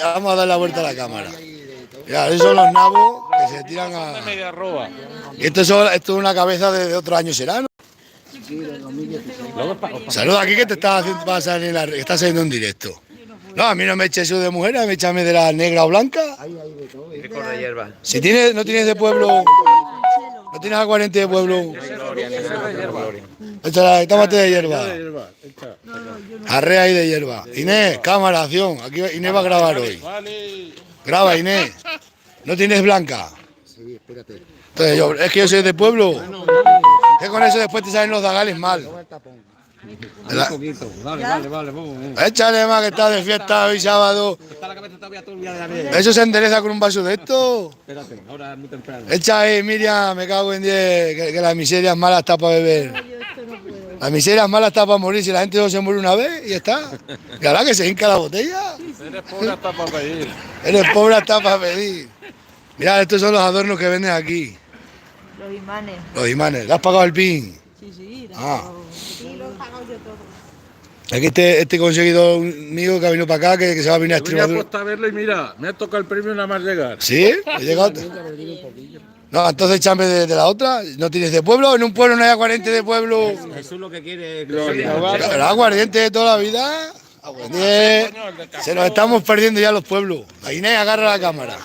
Vamos a dar la vuelta a la cámara. Ya, esos son los nabos que se tiran a. Y esto es una cabeza de otro año será, ¿no? Saluda aquí que te estás haciendo pasar en la, que estás haciendo un directo. No, a mí no me eches eso de mujer, me échame de la negra o blanca. Récord de hierba. Si tienes, no tienes de pueblo, no tienes aguardiente de pueblo. Échala, tómate de hierba. Arrea ahí de hierba. Inés, cámara, acción. Aquí Inés va a grabar hoy. Graba, Inés. ¿No tienes blanca? Sí, espérate. Entonces, es que yo soy de pueblo. Que con eso después te salen los dagales mal. Un poquito. Vale, vamos. Échale más que está de fiesta hoy sábado. Está la cabeza todavía todo el día de la vida. Eso se endereza con un vaso de esto. Espérate, ahora es muy temprano. Echa ahí, Miriam, me cago en 10, que la miseria es mala está para beber. La miseria es mala está para morir. Si la gente no se muere una vez y ya está. Y ahora que se hinca la botella. Eres pobre hasta para pedir. Eres pobre hasta para pedir. Mirad, estos son los adornos que venden aquí. Los imanes. Los imanes. ¿Le has pagado el pin? Sí. Sí, lo he pagado yo todo. Aquí este conseguidor mío que ha venido para acá, que se va a venir a Yo venía Extremadura. puesto a verlo y mira, me ha tocado el premio nada más llegar. ¿Sí? ¿He llegado? No, entonces échame de la otra. ¿No tienes de pueblo? ¿En un pueblo no hay aguardiente de pueblo? Jesús lo que quiere es El aguardiente de toda la vida. Aguardiente. Se nos estamos perdiendo ya los pueblos. A Inés, agarra la cámara.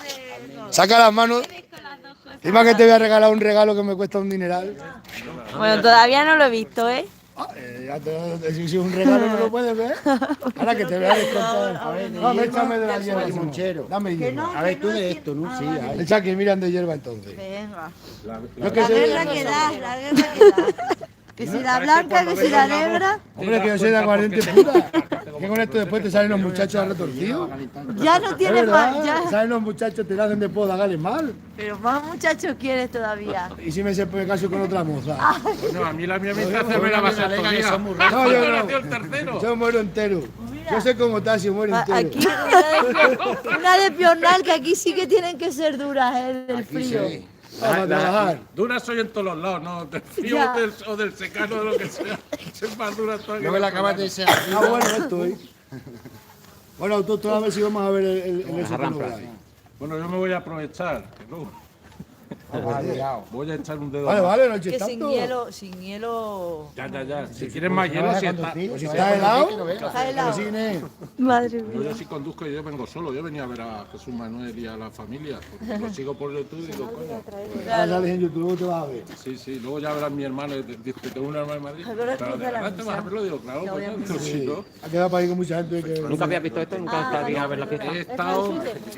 Saca las manos. Encima que te voy a regalar un regalo que me cuesta un dineral. Bueno, todavía no lo he visto, ¿eh? Si es un regalo no lo puedes ver. Ahora que te voy a descontar. No, échame de la hierba. limonchero. Dame hierba. A ver, tú de esto, ¿no? Sí, ahí. Echa aquí, miran de hierba entonces. Venga. No, que La se- guerra que da, la guerra que da. Que si la blanca, que si la negra. Hombre, que yo soy de aguardiente puta. Que con esto después te salen los muchachos retorcidos. Ya no ¿Es tienes verdad? más, ya. Salen los muchachos, te la hacen de poda, gales mal. Pero más muchachos quieres todavía. Y si me se pone caso con otra moza. Bueno, a mí la mía me hace me la va a hacer todavía. No, yo no. Nació el tercero. Yo muero entero. Yo sé cómo estás, yo muero entero. Aquí una de piornal, que aquí sí que tienen que ser duras, del frío. Vamos a trabajar. Dura soy en todos los lados, ¿no? Del frío Ya. o del secano, de lo que sea. Es más dura todavía. No me la acabas de ser. Ah, bueno, estoy. Bueno, tú a ver si vamos a ver el eso que no hay. Bueno, yo me voy a aprovechar. Que luego voy a echar un dedo. Vale, más. vale, no eches Que sin tanto. hielo. Ya. Si quieres más hielo, si está. Pues si está helado, Está helado. pues sí, Inés. Madre Yo mía. sí conduzco y yo vengo solo. Yo venía a ver a Jesús Manuel y a la familia. Porque lo sigo por YouTube y digo, coño. Ahora sales en YouTube, luego te vas a ver. Sí. Luego ya verás mi hermano. Dice que tengo un hermano en Madrid. Ahora Pero empieza la adelante vas a verlo. Digo, claro, voy a coño. Si no. Ha quedado para ir con mucha gente que. ¿Nunca habías visto esto? ¿Nunca estarías a ver la fiesta?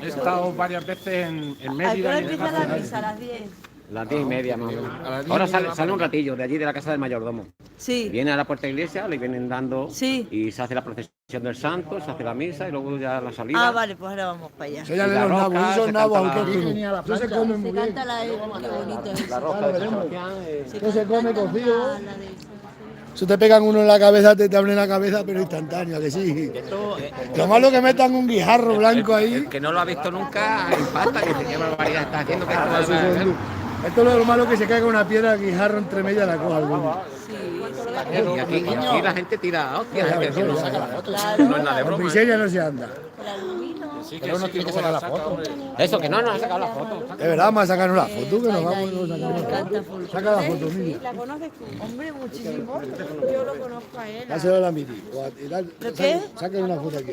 He estado varias veces en ¿A qué hora Mérida. y en empieza la misa? A las 10. Las 10:30 más o menos. Ahora sale un ratillo de allí, de la casa del mayordomo. Sí. Viene a la puerta de la iglesia, le vienen dando Sí. y se hace la procesión del santo, se hace la misa y luego ya la salida. Ah, vale, pues ahora vamos para allá. Se llaman la los rosca, nabos, esos se nabos canta la- autóctonos. No se comen muy Se bien. canta la qué bonito es. La rosca de San Sebastián, Esto se come cocido. La de... Eso te pegan uno en la cabeza, te abren la cabeza, pero instantáneo, que sí. esto, Lo malo que metan un guijarro blanco ahí. el que no lo ha visto nunca impacta, que dice qué barbaridad está haciendo. Que Eso esto es lo malo que se caiga una piedra guijarro entre medias la coja alguno. y aquí la gente tira hostias, que no saca la foto. Claro. No es nada de Con broma. miseria no se anda. Pero uno tiene que sacar la foto. Eso, que no nos ha sacado la foto. Es verdad, vamos a sacarnos la foto, que nos vamos a sacar una foto. Saca la foto, Miriam. ¿La conoces tú? Hombre, muchísimo. Yo lo conozco a él. Dáselo a la Miri. ¿Lo qué? Saquen una foto aquí.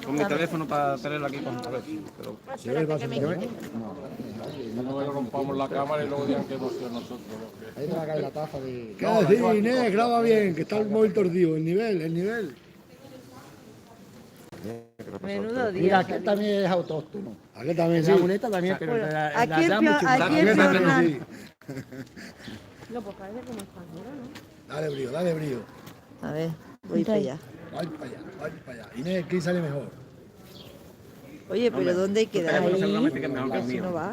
Con mi teléfono para tenerlo aquí con pero Si ves, vas a No le rompamos la cámara y luego digan que hemos sido nosotros. Ahí te va a caer la taza de... ¿Qué decir, Inés? Graba bien, que está el móvil torcido. El nivel. Menudo día. Mira, aquel también es autóctono. Aquí también sí. La muleta también, pero Bueno, la aquí es llama peor- aquí Aquí es también peor. sí. No, pues parece como extranjero, ¿no? Dale brío. A ver, voy para allá. Vaya para allá. Inés, ¿quién sale mejor? Oye, pero ¿dónde hay que dar ahí? seguramente que es mejor que el Si mío. no va.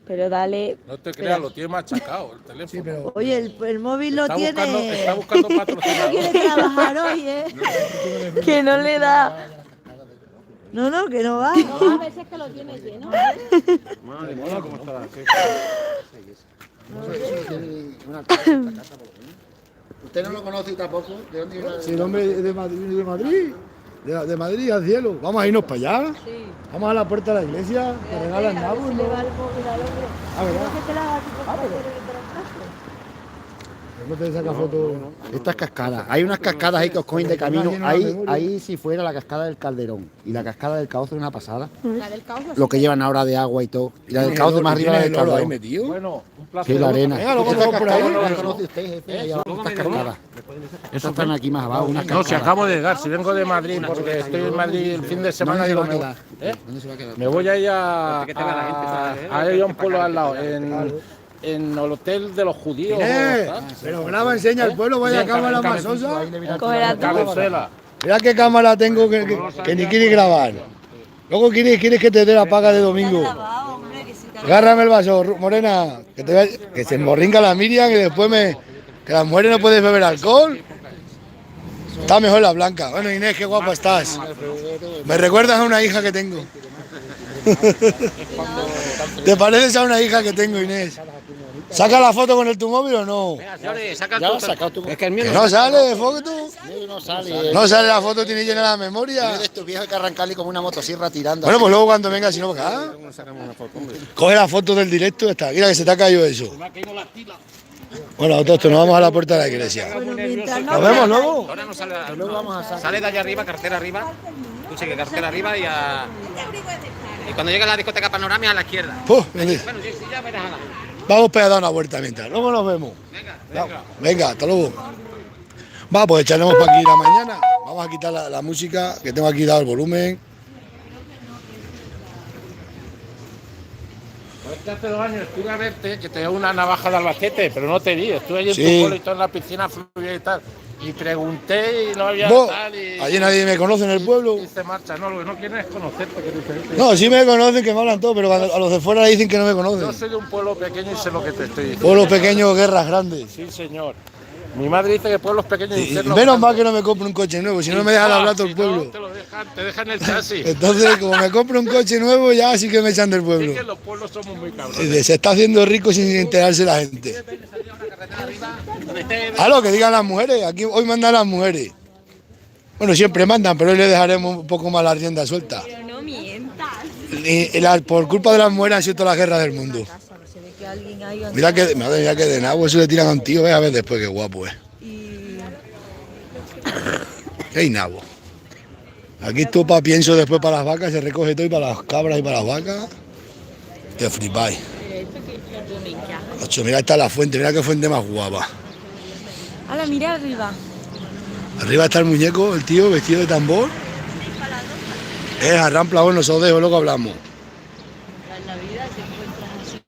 Pero dale. No te creas, lo tiene machacado el teléfono. Sí, pero... Oye, el móvil lo Está tiene. buscando No patrocinador. quiere trabajar hoy, ¿eh? Que no le da. No, que no va. No, a veces que lo tiene lleno. Madre mía, cómo está la ¿Usted no lo conoce tampoco? ¿De dónde viene? Si el hombre es de Madrid, De Madrid al cielo. Vamos a irnos para allá. Sí. Vamos a la puerta de la iglesia. Te regalan nabos, ¿no? Ah, ¿verdad? No te saca foto. Estas cascadas, hay unas cascadas ahí que os cogen de camino. Ahí si fuera la cascada del Calderón y la cascada del Cauce es una pasada. La del caos. Lo que llevan ahora de agua y todo. Y la del Cauce más arriba la del ¿Lo hay Calderón. metido? Bueno, un placer. Sí, la arena. Venga, luego Estas vamos por ahí. cascadas no las conoce usted, jefe. Ahí abajo, estas cascadas. Estas están aquí más abajo, unas No, si cascadas. acabo de llegar, si vengo de Madrid, porque estoy en Madrid el fin de semana, ¿Dónde se digo, va a quedar? ¿Dónde se va a quedar? me voy a ir a ir a un pueblo al lado, en el hotel de los judíos. Pero graba, enseña al pueblo, vaya cámara más sosa. Cogerá todo. Cabezuela. Mira qué cámara tengo que ni quieres grabar. Luego quieres que te dé la paga de domingo. Agárrame el vaso, Morena, que se morringa la Miriam y después que las mujeres no pueden beber alcohol. Está mejor la blanca. Bueno, Inés, qué guapa estás. Me recuerdas a una hija que tengo. ¿Te pareces a una hija que tengo, Inés? ¿Saca la foto con tu móvil o no? Saca Ya tu- lo has sacado tú. Es que el mío ¿Que no. no sale foto? No sale. No sale la foto, tiene llena la memoria. De estos viejos hay que arrancarle como una motosierra tirando. Bueno, pues luego cuando venga, si no, acá. Coge la foto del directo y está. Mira que se te ha caído eso. Bueno, todo esto, nos vamos a la puerta de la iglesia. Bueno, mientras ¿Nos vemos luego? Ahora no sale. Sale de allá arriba, cartera arriba. Tú sigue cartera arriba y cuando llegue a la discoteca Panoramia a la izquierda. Puf, Bueno, sí, ya verás a la. vamos para dar una vuelta mientras. Luego nos vemos. Venga, hasta luego. Va, pues echaremos para aquí la mañana. Vamos a quitar la música, que tengo aquí dado el volumen. Es que hace 2 años estuve a verte, que te dio una navaja de Albacete, pero no te vi. Estuve allí en Sí. tu pueblo y todo en la piscina fluvial y tal. Y pregunté y no había Vos, tal. Y allí nadie me conoce en el pueblo. y se marcha. No, lo que no quieren es conocerte, que es diferente. No, sí me conocen, que me hablan todo, pero a los de fuera le dicen que no me Yo conocen. soy de un pueblo pequeño y sé lo que te estoy diciendo. Pueblos pequeños, guerras grandes. Sí, señor. Mi madre dice que pueblos pequeños Y infiernos menos mal grandes. que no me compro un coche nuevo, si no me dejan hablar todo el Si no, pueblo. te lo dejan el chasis. Entonces, como me compro un coche nuevo, ya sí que me echan del Es pueblo. que los pueblos somos muy cabrones. Dice, se está haciendo rico sin enterarse la gente. A lo que digan las mujeres, aquí hoy mandan las mujeres. Bueno, siempre mandan, pero hoy le dejaremos un poco más la rienda suelta. Pero no mientas. Por culpa de las mujeres han sido todas las guerras del mundo. Se ve que alguien ahí anda Mira que, madre mía, que de nabo eso le tiran a un tío, ve a ver después qué guapo es. y Qué nabo. Aquí esto para pienso después para las vacas, se recoge todo y para las cabras y para las vacas. Te flipáis. Ocho, mira, esta es la fuente, mira qué fuente más guapa. ala, mira arriba. Arriba está el muñeco, el tío vestido de tambor. Es arrampla, bueno, eso dejo, luego hablamos. En la vida se encuentran así